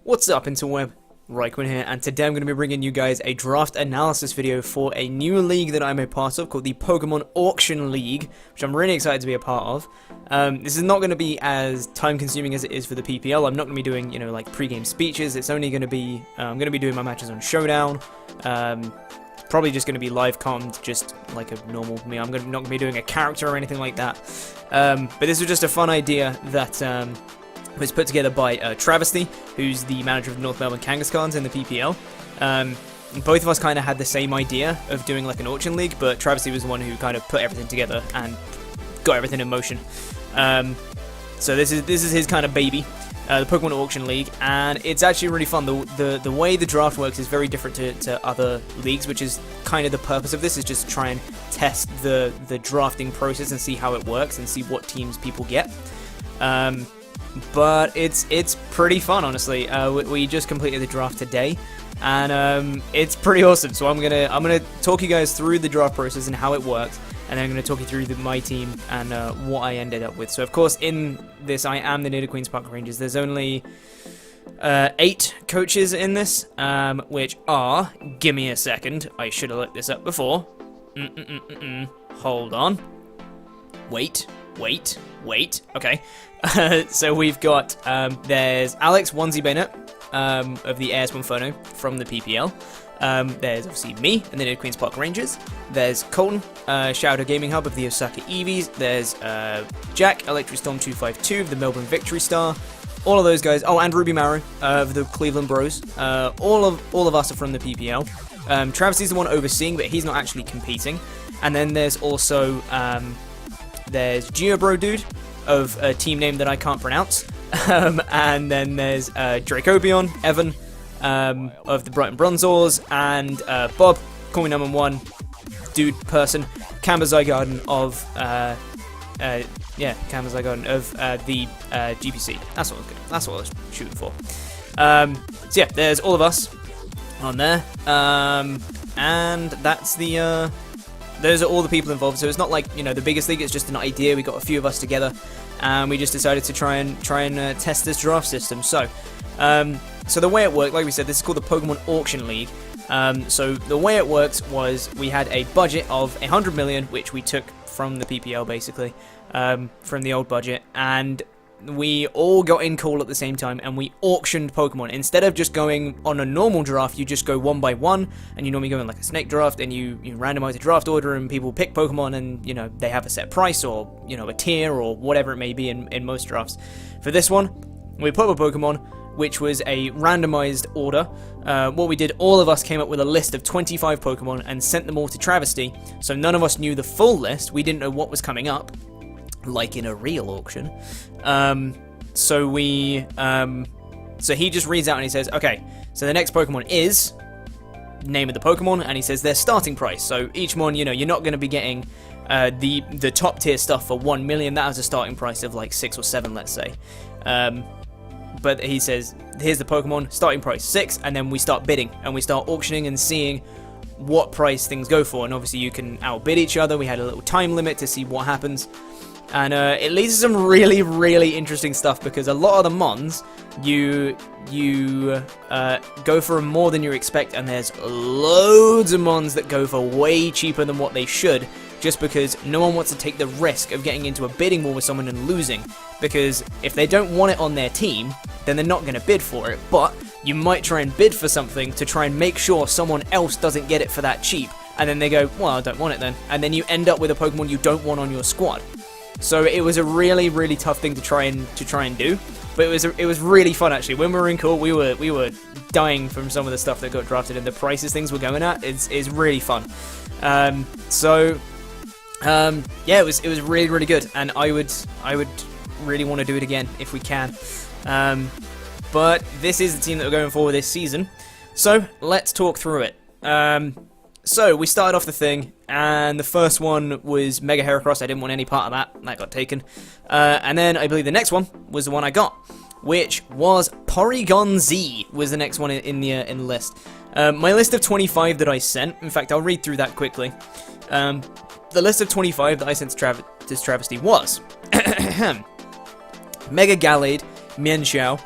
What's up, Interweb? RhyQuinn here, and today I'm going to be bringing you guys a draft analysis video for a new league that I'm a part of called the Pokémon Auction League, which I'm really excited to be a part of. This is not going to be as time-consuming as it is for the PPL. I'm not going to be doing, you know, like pre-game speeches. It's only going to be, I'm going to be doing my matches on Showdown. Probably just going to be live commed, just like a normal me. I'm not going to be doing a character or anything like that. But this was just a fun idea that was put together by Travesty, who's the manager of the North Melbourne Kangaskhan's in the PPL. Both of us kind of had the same idea of doing like an auction league, but Travesty was the one who kind of put everything together and got everything in motion. So this is his kind of baby, the Pokemon Auction League, and it's actually really fun. The way the draft works is very different to other leagues, which is kind of the purpose of this, is just try and test the drafting process and see how it works and see what teams people get. But it's pretty fun, honestly. We just completed the draft today, and it's pretty awesome. So I'm gonna talk you guys through the draft process and how it works, and then I'm gonna talk you through my team and what I ended up with. So of course, in this, I am the Nidoqueens Park Rangers. There's only 8 coaches in this, which are. Give me a second. I should have looked this up before. Hold on. Wait. Okay. So we've got, there's Alex OnesieBanette of the Monferno from the PPL. There's obviously me and the Nidoqueens Park Rangers. There's Colton, Shadow Gaming Hub of the Osaka Eevees. There's Jack, ElectriStorm252 of the Melbourne Victory Star. All of those guys. Oh, and Ruby Marrow of the Cleveland Bros. All of us are from the PPL. Travisty's the one overseeing, but he's not actually competing. And then there's also there's Geobrodude of a team name that I can't pronounce. And then there's Dracopion, Evan of the Brighton Bronzors, and Bob, call me number 1, dude person, Cambuur Zygarden of Cambuur Zygarden of the GPC. That's what I was shooting for. So yeah, there's all of us on there, and that's the those are all the people involved. So it's not like, you know, the biggest league. It's just an idea. We got a few of us together, and we just decided to try and test this draft system. So, so the way it worked, like we said, this is called the Pokemon Auction League. So the way it works was we had a budget of 100 million, which we took from the PPL basically, from the old budget, and we all got in call at the same time, and we auctioned Pokemon. Instead of just going on a normal draft, you just go one by one, and you normally go in like a snake draft, and you randomize the draft order, and people pick Pokemon, and, you know, they have a set price, or, you know, a tier, or whatever it may be in most drafts. For this one, we put up a Pokemon, which was a randomized order. What we did, all of us came up with a list of 25 Pokemon and sent them all to Travesty, so none of us knew the full list. We didn't know what was coming up, like in a real auction. So he just reads out and he says, okay, so the next Pokemon is name of the Pokemon, and he says their starting price. So each one, you know, you're not going to be getting the top tier stuff for 1 million. That has a starting price of like 6 or 7, let's say. But he says, here's the Pokemon, starting price 6, and then we start bidding, and we start auctioning and seeing what price things go for. And obviously you can outbid each other. We had a little time limit to see what happens. And it leads to some really, really interesting stuff, because a lot of the mons, you go for more than you expect, and there's loads of mons that go for way cheaper than what they should, just because no one wants to take the risk of getting into a bidding war with someone and losing, because if they don't want it on their team, then they're not going to bid for it. But you might try and bid for something to try and make sure someone else doesn't get it for that cheap, and then they go, well, I don't want it then, and then you end up with a Pokemon you don't want on your squad. So it was a really, really tough thing to try and do, but it was really fun actually. When we were in court, we were dying from some of the stuff that got drafted, and the prices things were going at. It's really fun. Yeah, it was really, really good, and I would really want to do it again if we can. But this is the team that we're going for this season, so let's talk through it. So we started off the thing, and the first one was Mega Heracross. I didn't want any part of that. That got taken. And then I believe the next one was the one I got, which was Porygon Z was the next one in the list. My list of 25 that I sent, in fact, I'll read through that quickly. The list of 25 that I sent to Travesty was Mega Gallade, Mienshao,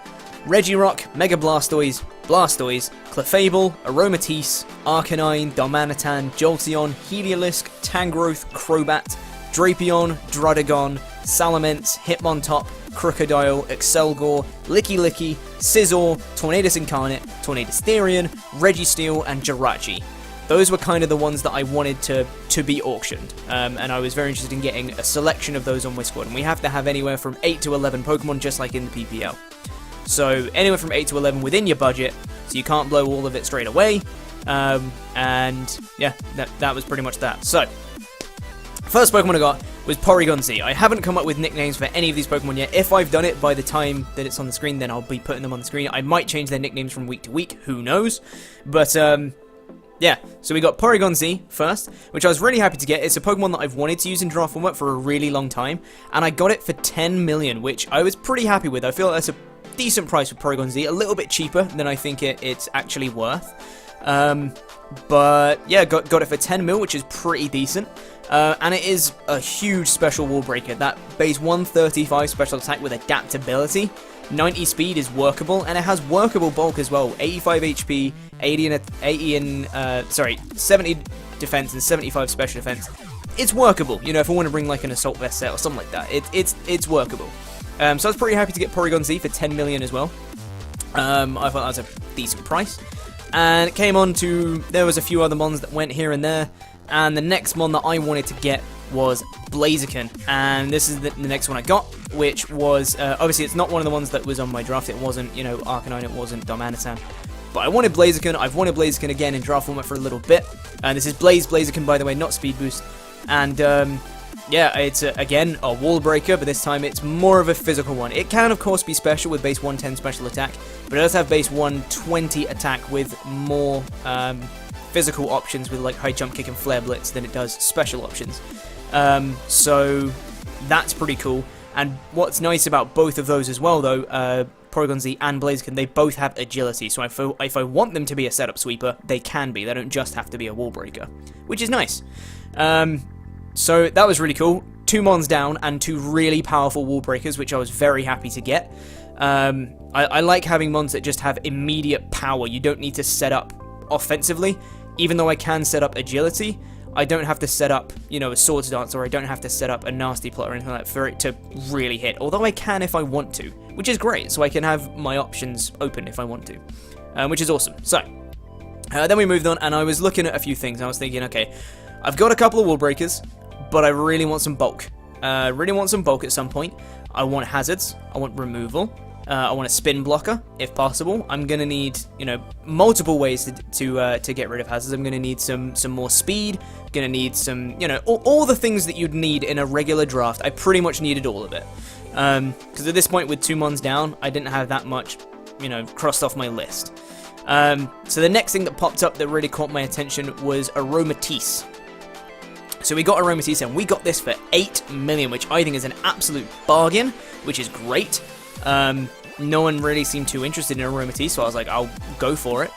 Regirock, Mega Blastoise, Blastoise, Clefable, Aromatisse, Arcanine, Darmanitan, Jolteon, Heliolisk, Tangrowth, Crobat, Drapion, Druddigon, Salamence, Hitmontop, Crocodile, Excelgor, Licky, Scizor, Tornadus Incarnate, Tornadus Therian, Registeel, and Jirachi. Those were kind of the ones that I wanted to be auctioned, and I was very interested in getting a selection of those on my squad, and we have to have anywhere from 8 to 11 Pokemon, just like in the PPL. So anywhere from 8 to 11 within your budget, so you can't blow all of it straight away, and yeah, that was pretty much that. So, first Pokemon I got was Porygon Z. I haven't come up with nicknames for any of these Pokemon yet. If I've done it by the time that it's on the screen, then I'll be putting them on the screen. I might change their nicknames from week to week, who knows, but yeah, so we got Porygon Z first, which I was really happy to get. It's a Pokemon that I've wanted to use in draft format for a really long time, and I got it for 10 million, which I was pretty happy with. I feel like that's a decent price for Porygon Z, a little bit cheaper than I think it's actually worth. But yeah, got it for 10 mil, which is pretty decent. And it is a huge special wall breaker. That base 135 special attack with adaptability. 90 speed is workable, and it has workable bulk as well. 85 HP, 70 defense and 75 special defense. It's workable. You know, if I want to bring like an assault vest set or something like that, it's workable. So I was pretty happy to get Porygon Z for 10 million as well. I thought that was a decent price. And it came on to, there was a few other mons that went here and there. And the next mon that I wanted to get was Blaziken, and this is the next one I got, which was, obviously it's not one of the ones that was on my draft. It wasn't, you know, Arcanine, it wasn't Darmanitan, but I wanted Blaziken. I've wanted Blaziken again in draft format for a little bit, and this is Blaziken, by the way, not Speed Boost, and yeah, it's again a wall breaker, but this time it's more of a physical one. It can of course be special with base 110 special attack, but it does have base 120 attack with more physical options with like high jump kick and flare blitz than it does special options. So that's pretty cool. And what's nice about both of those as well, though, Porygon Z and Blaziken, they both have agility. So if I want them to be a setup sweeper, they can be. They don't just have to be a wall breaker, which is nice. So that was really cool. 2 mons down and 2 really powerful wall breakers, which I was very happy to get. I like having mons that just have immediate power. You don't need to set up offensively. Even though I can set up agility, I don't have to set up, you know, a Swords Dance, or I don't have to set up a Nasty Plot or anything like that for it to really hit. Although I can if I want to, which is great, so I can have my options open if I want to, which is awesome. So, then we moved on, and I was looking at a few things. I was thinking, okay, I've got a couple of wall breakers, but I really want some bulk. Really want some bulk at some point. I want hazards, I want removal, I want a spin blocker, if possible. I'm going to need, you know, multiple ways to get rid of hazards. I'm going to need some more speed, going to need some, you know, all the things that you'd need in a regular draft. I pretty much needed all of it. Because at this point, with 2 mons down, I didn't have that much, you know, crossed off my list. So the next thing that popped up that really caught my attention was Aromatisse. So we got Aromatisse, and we got this for 8 million, which I think is an absolute bargain, which is great. No one really seemed too interested in Aromatisse, so I was like, I'll go for it.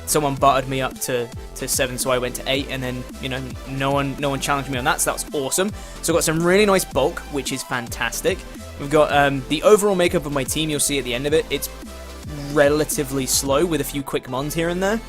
Someone buttered me up to 7, so I went to 8, and then, you know, no one challenged me on that, so that was awesome. So I got some really nice bulk, which is fantastic. We've got the overall makeup of my team. You'll see at the end of it, it's relatively slow with a few quick mons here and there.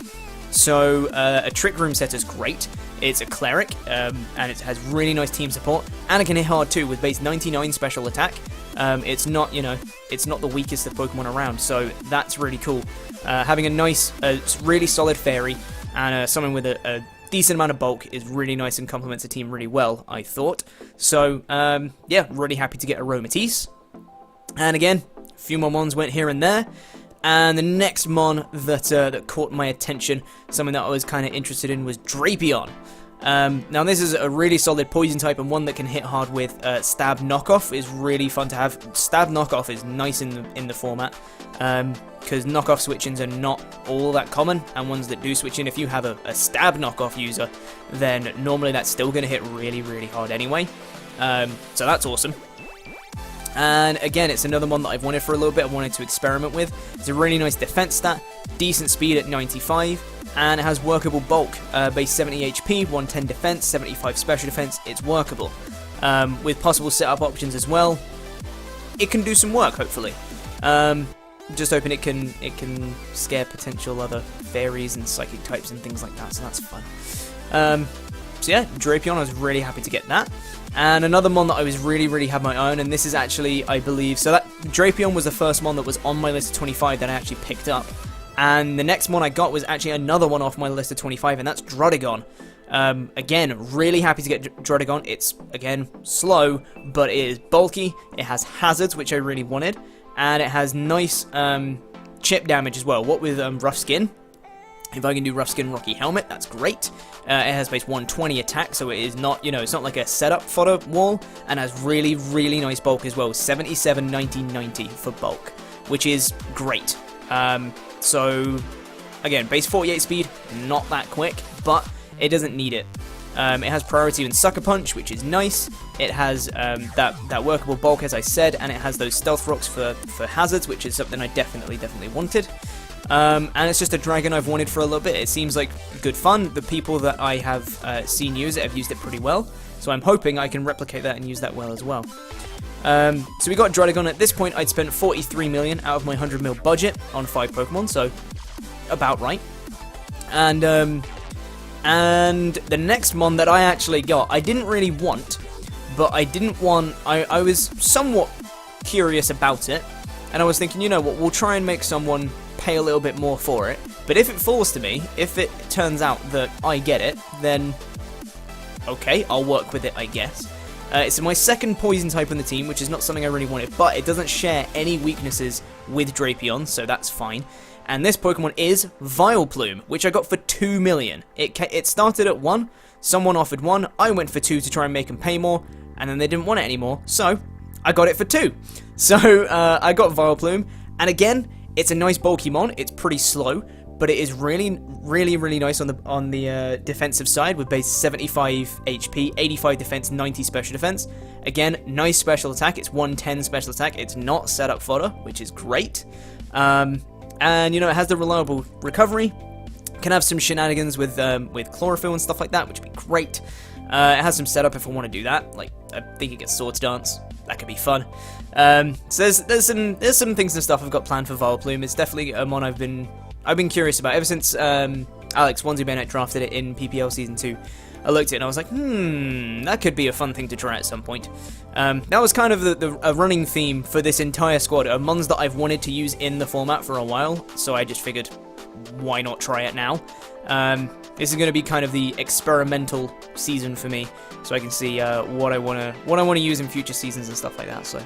So a Trick Room set is great. It's a Cleric, and it has really nice team support, and it can hit hard too with base 99 special attack. It's not, you know, it's not the weakest of Pokemon around, so that's really cool. Having a nice, really solid fairy and someone with a decent amount of bulk is really nice and complements the team really well, I thought. So, yeah, really happy to get Aromatisse. And again, a few more mons went here and there. And the next mon that caught my attention, something that I was kind of interested in, was Drapion. Now this is a really solid poison type, and one that can hit hard with Stab Knockoff is really fun to have. Stab Knockoff is nice in the format, because knockoff switch-ins are not all that common, and ones that do switch in, if you have a Stab Knockoff user, then normally that's still going to hit really, really hard anyway. So that's awesome. And again, it's another one that I've wanted for a little bit. I wanted to experiment with. It's a really nice defense stat, decent speed at 95, and it has workable bulk. Base 70 HP, 110 defense, 75 special defense. It's workable. With possible setup options as well. It can do some work, hopefully. just hoping it can scare potential other fairies and psychic types and things like that, so that's fun. So yeah, Drapion, I was really happy to get that. And another mon that I was really had my own, and this is actually, I believe, so that Drapion was the first mon that was on my list of 25 that I actually picked up. And the next mon I got was actually another one off my list of 25, and that's DRUDDIGON. Again, really happy to get DRUDDIGON. It's, again, slow, but it is bulky. It has hazards, which I really wanted. And it has nice chip damage as well. What with rough skin? If I can do rough skin Rocky Helmet, that's great. It has base 120 attack, so it is not, it's not like a setup fodder wall, and has really nice bulk as well. 77, 90, 90 for bulk, which is great. So, again, base 48 speed, not that quick, but it doesn't need it. It has priority in Sucker Punch, which is nice. It has that workable bulk, as I said, and it has those stealth rocks for hazards, which is something I definitely wanted. And it's just a dragon I've wanted for a little bit. It seems like good fun. The people that I have seen use it have used it pretty well, so I'm hoping I can replicate that and use that well as well. So we got DRUDDIGON. At this point, I'd spent 43 million out of my 100 mil budget on 5 Pokemon, so about right. And the next mon that I actually got, I didn't really want, but I was somewhat curious about it, and I was thinking, you know what, we'll try and make someone pay a little bit more for it, but if it falls to me, if it turns out that I get it, then okay, I'll work with it, I guess. It's my second poison type on the team, which is not something I really wanted, but it doesn't share any weaknesses with Drapion, so that's fine. And this Pokemon is VILEPLUME, which I got for 2 million. It started at 1, someone offered 1, I went for 2 to try and make them pay more, and then they didn't want it anymore, so I got it for 2. So I got VILEPLUME, and again, it's a nice bulky mon. It's pretty slow, but it is really nice on the defensive side with base 75 HP, 85 defense, 90 special defense. Again, nice special attack. It's 110 special attack. It's not set up fodder, which is great. And it has the reliable recovery. Can have some shenanigans with chlorophyll and stuff like that, which would be great. It has some setup if I want to do that. Like, I think it gets Swords Dance. That could be fun. So there's some things and stuff I've got planned for VILEPLUME. It's definitely a mon I've been curious about ever since OnesieBanette drafted it in PPL Season 2. I looked at it and I was like, that could be a fun thing to try at some point. That was kind of a running theme for this entire squad, of mons that I've wanted to use in the format for a while, so I just figured, why not try it now? This is going to be kind of the experimental season for me, so I can see what I want to use in future seasons and stuff like that. So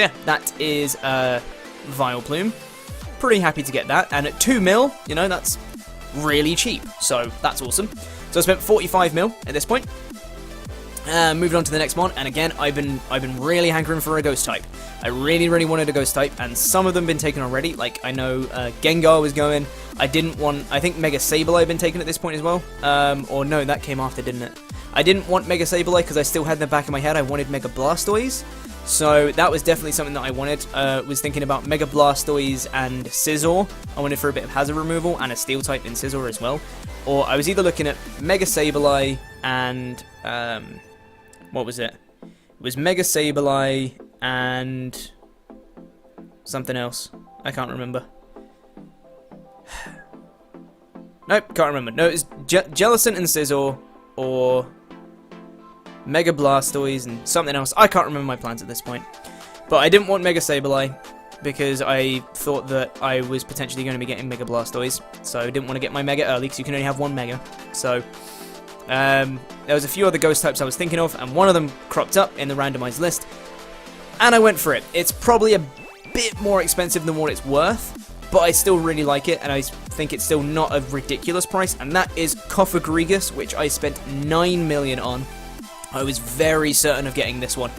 yeah, that is VILEPLUME. Pretty happy to get that, and at 2 mil, that's really cheap, so that's awesome. So I spent 45 mil at this point. Moving on to the next mon, and again, I've been really hankering for a ghost type. I really wanted a ghost type, and some of them been taken already. Like, I know Gengar was going. I think Mega Sableye had been taken at this point as well. Or no, that came after, didn't it? I didn't want Mega Sableye because I still had in the back of my head I wanted Mega Blastoise. So that was definitely something that I wanted. Was thinking about Mega Blastoise and Scizor. I wanted for a bit of hazard removal and a steel type in Scizor as well. Or I was either looking at Mega Sableye and what was it? It was Mega Sableye and something else. I can't remember. Nope, can't remember. No, it's Jellicent and Scizor, or Mega Blastoise and something else. I can't remember my plans at this point. But I didn't want Mega Sableye because I thought that I was potentially going to be getting Mega Blastoise. So I didn't want to get my Mega early because you can only have one Mega. So there was a few other ghost types I was thinking of, and one of them cropped up in the randomized list. And I went for it. It's probably a bit more expensive than what it's worth, but I still really like it, and I think it's still not a ridiculous price, and that is COFAGRIGUS, which I spent 9 million on. I was very certain of getting this one,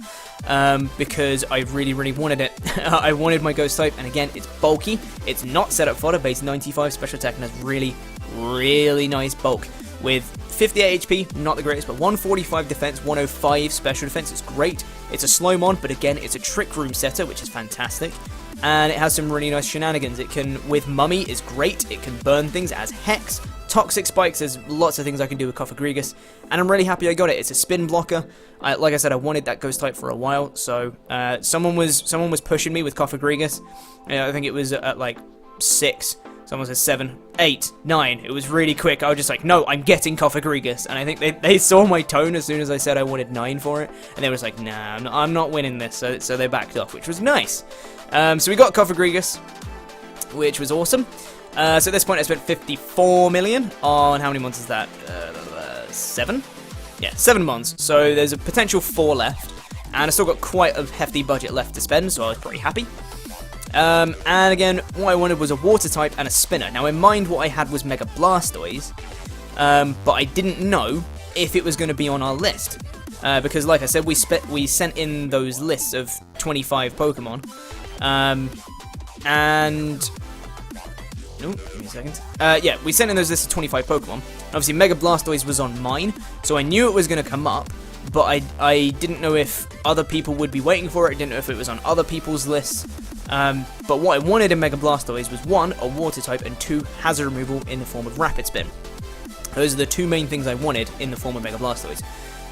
because I really wanted it. I wanted my ghost type, and again, it's bulky, it's not set up fodder, base 95 special attack, and has really nice bulk, with 58 HP, not the greatest, but 145 defense, 105 special defense. It's great. It's a slow mon, but again, it's a trick room setter, which is fantastic. And it has some really nice shenanigans. It can, with Mummy, is great. It can burn things as Hex, toxic spikes, there's lots of things I can do with COFAGRIGUS, and I'm really happy I got it. It's a spin blocker. Like I said, I wanted that ghost type for a while, so someone was pushing me with COFAGRIGUS. I think it was at like 6. Someone said 7, 8, 9. It was really quick. I was just like, no, I'm getting COFAGRIGUS. And I think they saw my tone as soon as I said I wanted 9 for it. And they were just like, nah, I'm not winning this. So they backed off, which was nice. So we got COFAGRIGUS, which was awesome. So at this point, I spent 54 million on, how many months is that? 7? Yeah, 7 months. So there's a potential 4 left. And I still got quite a hefty budget left to spend, so I was pretty happy. And again, what I wanted was a water type and a spinner. Now, in mind, what I had was Mega Blastoise, but I didn't know if it was going to be on our list. Because, like I said, we sent in those lists of 25 Pokemon. And... No, give me a second. Yeah, we sent in those lists of 25 Pokemon. Obviously, Mega Blastoise was on mine, so I knew it was going to come up. But I didn't know if other people would be waiting for it. I didn't know if it was on other people's lists. But what I wanted in Mega Blastoise was 1, a water type, and 2, hazard removal in the form of Rapid Spin. Those are the 2 main things I wanted in the form of Mega Blastoise.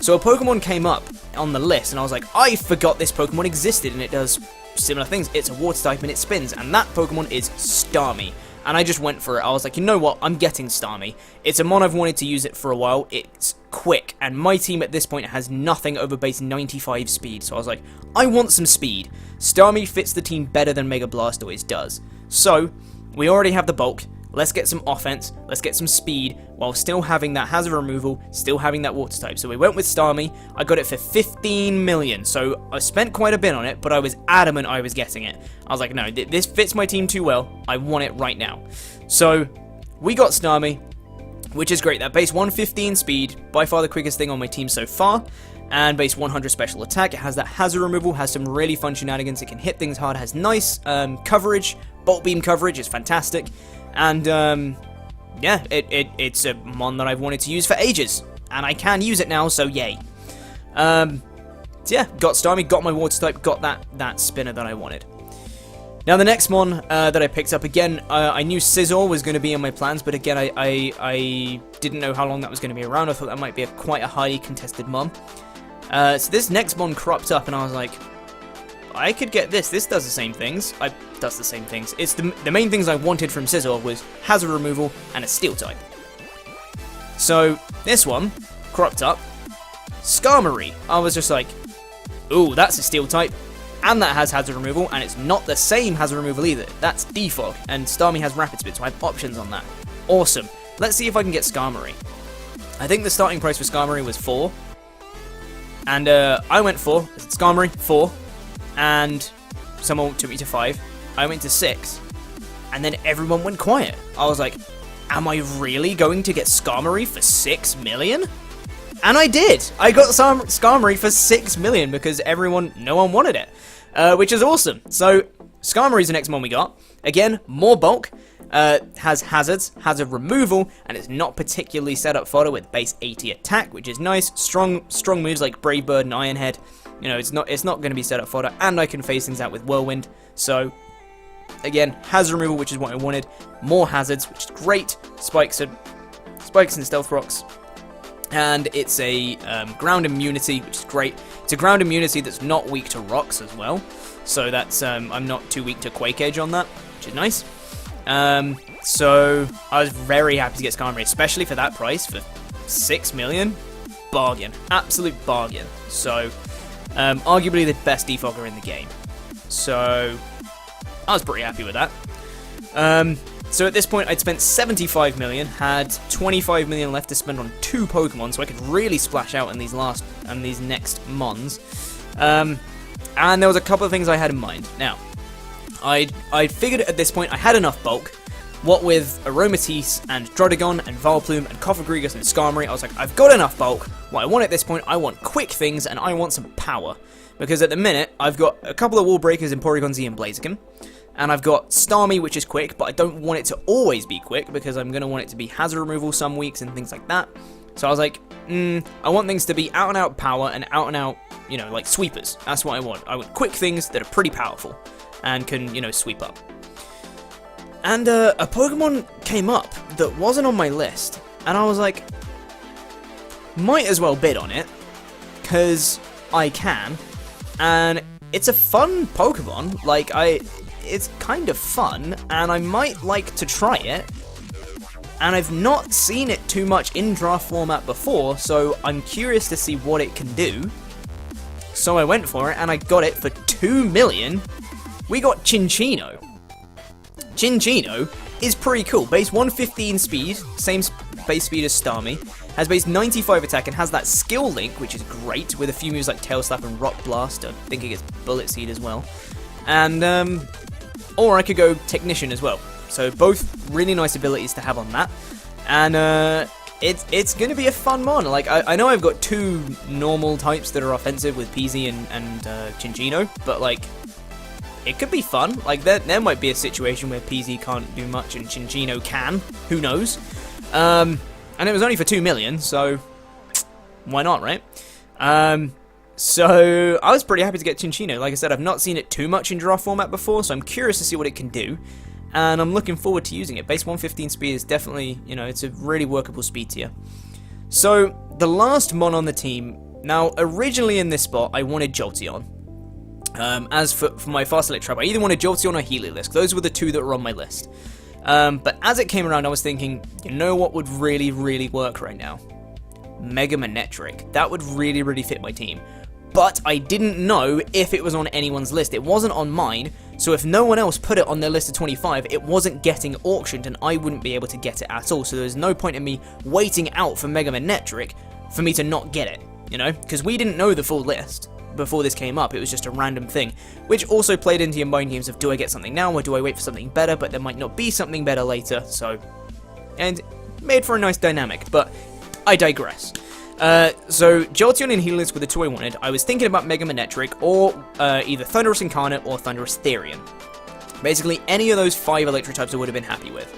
So a Pokemon came up on the list, and I was like, I forgot this Pokemon existed, and it does similar things. It's a water type, and it spins, and that Pokemon is Starmie. And I just went for it. I was like, you know what? I'm getting Starmie. It's a mon I've wanted to use it for a while. It's quick. And my team at this point has nothing over base 95 speed. So I was like, I want some speed. Starmie fits the team better than Mega Blastoise does. So, we already have the bulk. Let's get some offense. Let's get some speed while still having that hazard removal, still having that water type. So we went with Starmie. I got it for 15 million. So I spent quite a bit on it, but I was adamant I was getting it. I was like, no, this fits my team too well. I want it right now. So we got Starmie, which is great. That base 115 speed, by far the quickest thing on my team so far. And base 100 special attack. It has that hazard removal, has some really fun shenanigans. It can hit things hard, has nice coverage. Bolt beam coverage is fantastic. And, yeah, it's a mon that I've wanted to use for ages. And I can use it now, so yay. So yeah, got Starmie, got my water type, got that spinner that I wanted. Now, the next mon that I picked up, again, I knew Scizor was going to be in my plans, but again, I didn't know how long that was going to be around. I thought that might be quite a highly contested mon. So this next mon cropped up, and I was like, I could get this. This does the same things. Does the same things. It's the main things I wanted from Scizor was hazard removal and a steel type. So this one cropped up. SKARMORY. I was just like, ooh, that's a steel type, and that has hazard removal, and it's not the same hazard removal either. That's defog, and Starmie has rapid spin, so I have options on that. Awesome. Let's see if I can get SKARMORY. I think the starting price for SKARMORY was 4, and I went 4. SKARMORY 4. And someone took me to 5. I went to 6. And then everyone went quiet. I was like, am I really going to get SKARMORY for 6 million? And I did. I got SKARMORY for 6 million because no one wanted it. Which is awesome. So, SKARMORY is the next one we got. Again, more bulk. Has hazards, hazard removal, and it's not particularly set up fodder with base 80 attack, which is nice. Strong moves like Brave Bird and Iron Head. You know, it's not going to be set up fodder, and I can phase things out with Whirlwind. So, again, hazard removal, which is what I wanted. More hazards, which is great. Spikes and Stealth Rocks. And it's a ground immunity, which is great. It's a ground immunity that's not weak to rocks as well. So that's I'm not too weak to Quake Edge on that, which is nice. So I was very happy to get SKARMORY, especially for that price, for 6 million. Bargain. Absolute bargain. So, arguably the best defogger in the game. So, I was pretty happy with that. So at this point, I'd spent 75 million, had 25 million left to spend on 2 Pokemon, so I could really splash out in these next mons. And there was a couple of things I had in mind. Now, I figured at this point I had enough bulk. What with AROMATISSE and DRUDDIGON and VILEPLUME and COFAGRIGUS and SKARMORY, I was like, I've got enough bulk. What I want at this point, I want quick things and I want some power. Because at the minute, I've got a couple of wall breakers in Porygon Z and Blaziken. And I've got Starmie, which is quick, but I don't want it to always be quick because I'm going to want it to be hazard removal some weeks and things like that. So I was like, I want things to be out and out power and out and out, you know, like sweepers. That's what I want. I want quick things that are pretty powerful and can, you know, sweep up. And a Pokemon came up that wasn't on my list, and I was like, might as well bid on it, because I can, and it's a fun Pokemon. Like, it's kind of fun, and I might like to try it, and I've not seen it too much in draft format before, so I'm curious to see what it can do. So I went for it, and I got it for 2 million. We got CINCCINO. CINCCINO is pretty cool. Base 115 speed, same base speed as Starmie. Has base 95 attack and has that skill link, which is great, with a few moves like Tail Slap and Rock Blast. I think it gets Bullet Seed as well. And, or I could go Technician as well. So both really nice abilities to have on that. And, it's going to be a fun mon. Like, I know I've got 2 normal types that are offensive with Peasy and CINCCINO, but, like, it could be fun. Like, there might be a situation where Peasy can't do much and CINCCINO can. Who knows? And it was only for 2 million, so why not, right? So I was pretty happy to get CINCCINO. Like I said, I've not seen it too much in draft format before, so I'm curious to see what it can do. And I'm looking forward to using it. Base 115 speed is definitely, you know, it's a really workable speed tier. So, the last mon on the team. Now, originally in this spot, I wanted Jolteon. As for my Fast Elite Trap, I either wanted Jolteon or Heliolisk. Those were the 2 that were on my list. But as it came around, I was thinking, you know what would really, really work right now? Mega Manectric. That would really, really fit my team. But I didn't know if it was on anyone's list. It wasn't on mine, so if no one else put it on their list of 25, it wasn't getting auctioned, and I wouldn't be able to get it at all. So there's no point in me waiting out for Mega Manectric for me to not get it, you know? Because we didn't know the full list before this came up. It was just a random thing, which also played into your mind games of, do I get something now or do I wait for something better? But there might not be something better later, so, and made for a nice dynamic, but I digress. So Jolteon and Heliolisk were the 2 I wanted. I was thinking about Mega Manectric or either Thundurus Incarnate or Thundurus Therian. Basically any of those 5 electric types I would have been happy with.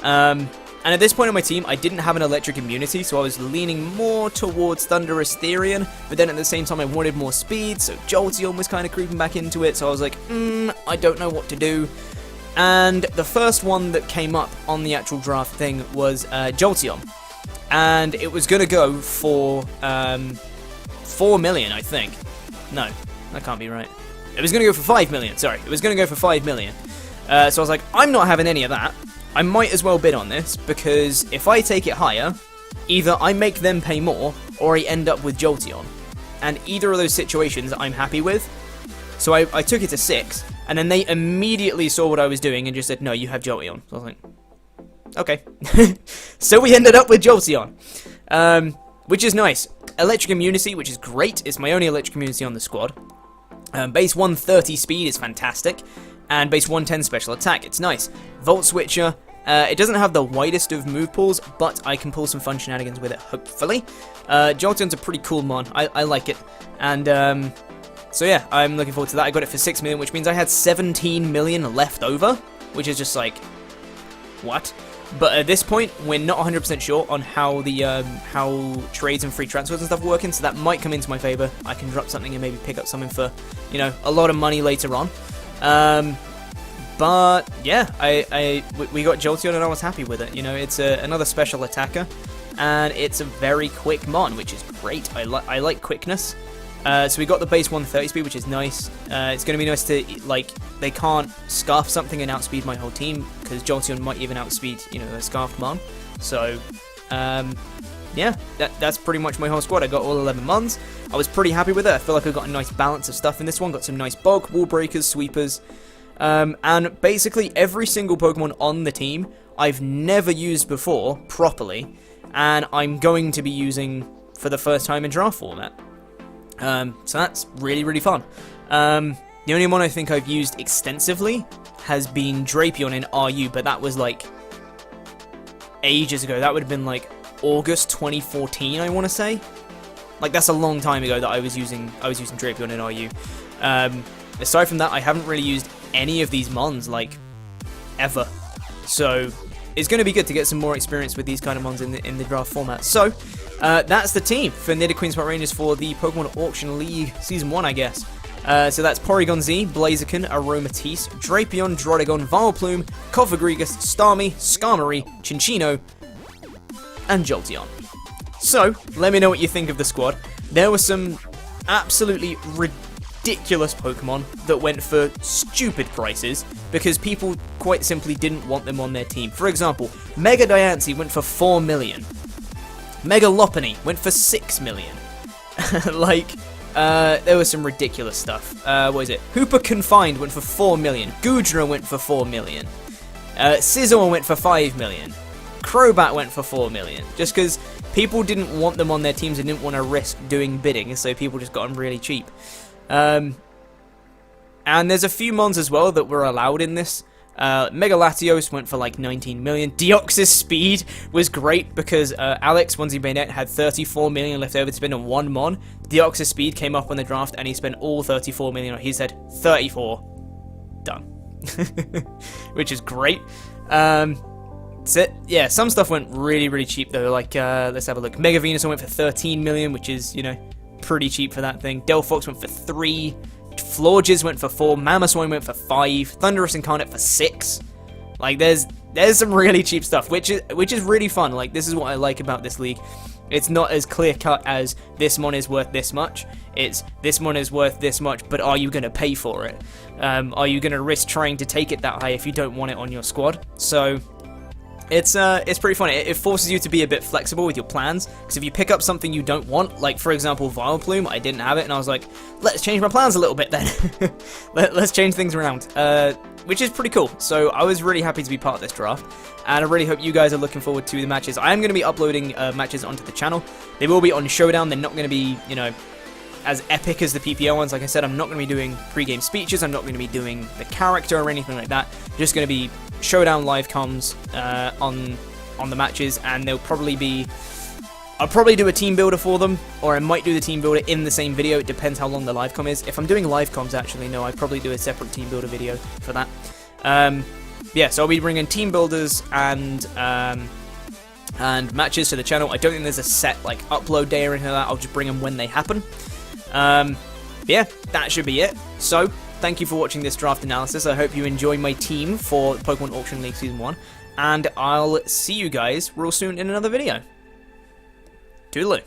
And at this point on my team, I didn't have an electric immunity, so I was leaning more towards Thundurus Therian, but then at the same time I wanted more speed, so Jolteon was kind of creeping back into it, so I was like, I don't know what to do. And the first one that came up on the actual draft thing was Jolteon. And it was going to go for 4 million, I think. No, that can't be right. It was going to go for 5 million, sorry. It was going to go for 5 million. So I was like, I'm not having any of that. I might as well bid on this, because if I take it higher, either I make them pay more, or I end up with Jolteon. And either of those situations I'm happy with. So I took it to 6, and then they immediately saw what I was doing and just said, no, you have Jolteon. So I was like, okay. So we ended up with Jolteon, which is nice. Electric immunity, which is great. It's my only electric immunity on the squad. Base 130 speed is fantastic, and base 110 special attack. It's nice. Volt Switcher. It doesn't have the widest of move pools, but I can pull some fun shenanigans with it, hopefully. Jolteon's a pretty cool mon. I like it. And, so yeah, I'm looking forward to that. I got it for 6 million, which means I had 17 million left over, which is just like, what? But at this point, we're not 100% sure on how the how trades and free transfers and stuff are working, so that might come into my favor. I can drop something and maybe pick up something for, you know, a lot of money later on. But yeah, we got Jolteon and I was happy with it. You know, it's another special attacker, and it's a very quick mon, which is great. I like quickness. So we got the base 130 speed, which is nice. It's going to be nice to, like, they can't scarf something and outspeed my whole team, because Jolteon might even outspeed, you know, a scarfed mon. So, yeah, that's pretty much my whole squad. I got all 11 mons. I was pretty happy with it. I feel like I got a nice balance of stuff in this one. Got some nice bulk, wall breakers, sweepers. And basically every single Pokemon on the team I've never used before properly, and I'm going to be using for the first time in draft format. So that's really, really fun. The only one I think I've used extensively has been Drapion in RU, but that was like ages ago. That would have been like August 2014, I want to say. Like, that's a long time ago that I was using Drapion in RU. Aside from that, I haven't really used any of these mons, like, ever. So it's going to be good to get some more experience with these kind of mons in the draft format. So that's the team for Nidoqueens Power Rangers for the Pokemon Auction League Season 1, I guess. So that's Porygon Z, Blaziken, AROMATISSE, Drapion, DRUDDIGON, VILEPLUME, COFAGRIGUS, STARMIE, SKARMORY, CINCCINO, and JOLTEON. So, let me know what you think of the squad. There were some absolutely ridiculous Pokemon that went for stupid prices because people quite simply didn't want them on their team. For example, Mega Diancie went for 4 million. Mega Lopunny went for 6 million. Like, there was some ridiculous stuff. What is it? Hooper Confined went for 4 million. Goodra went for 4 million. Scizor went for 5 million. Crobat went for 4 million. Just because people didn't want them on their teams and didn't want to risk doing bidding, so people just got them really cheap. And there's a few mons as well that were allowed in this. Mega Latios went for like 19 million. Deoxys Speed was great because Alex, OnesieBanette, had 34 million left over to spend on one mon. Deoxys Speed came up on the draft and he spent all 34 million. He said 34. Done. Which is great. That's it. Yeah, some stuff went really, really cheap though. Like, let's have a look. Mega Venusaur went for 13 million, which is, you know, pretty cheap for that thing. Delphox went for 3. Florges went for 4, Mamoswine went for 5, Thundurus Incarnate for 6. Like, there's some really cheap stuff, which is really fun. Like, this is what I like about this league. It's not as clear cut as this mon is worth this much. It's this mon is worth this much, but are you going to pay for it? Are you going to risk trying to take it that high if you don't want it on your squad? So it's pretty fun. It forces you to be a bit flexible with your plans, because if you pick up something you don't want, like for example Vileplume, I didn't have it and I was like, let's change my plans a little bit then. Let's change things around, which is pretty cool. So I was really happy to be part of this draft, and I really hope you guys are looking forward to the matches. I am going to be uploading matches onto the channel. They will be on Showdown. They're not going to be, you know, as epic as the PPL ones. Like I said, I'm not going to be doing pre-game speeches. I'm not going to be doing the character or anything like that. Just going to be Showdown live comms on the matches, and they'll probably be... I'll probably do a team builder for them, or I might do the team builder in the same video. It depends how long the live com is. If I'm doing live comms, actually, no, I'd probably do a separate team builder video for that. Yeah, so I'll be bringing team builders and matches to the channel. I don't think there's a set like upload day or anything like that. I'll just bring them when they happen. Yeah, that should be it. So, thank you for watching this draft analysis. I hope you enjoy my team for Pokemon Auction League Season 1. And I'll see you guys real soon in another video. Toodaloo.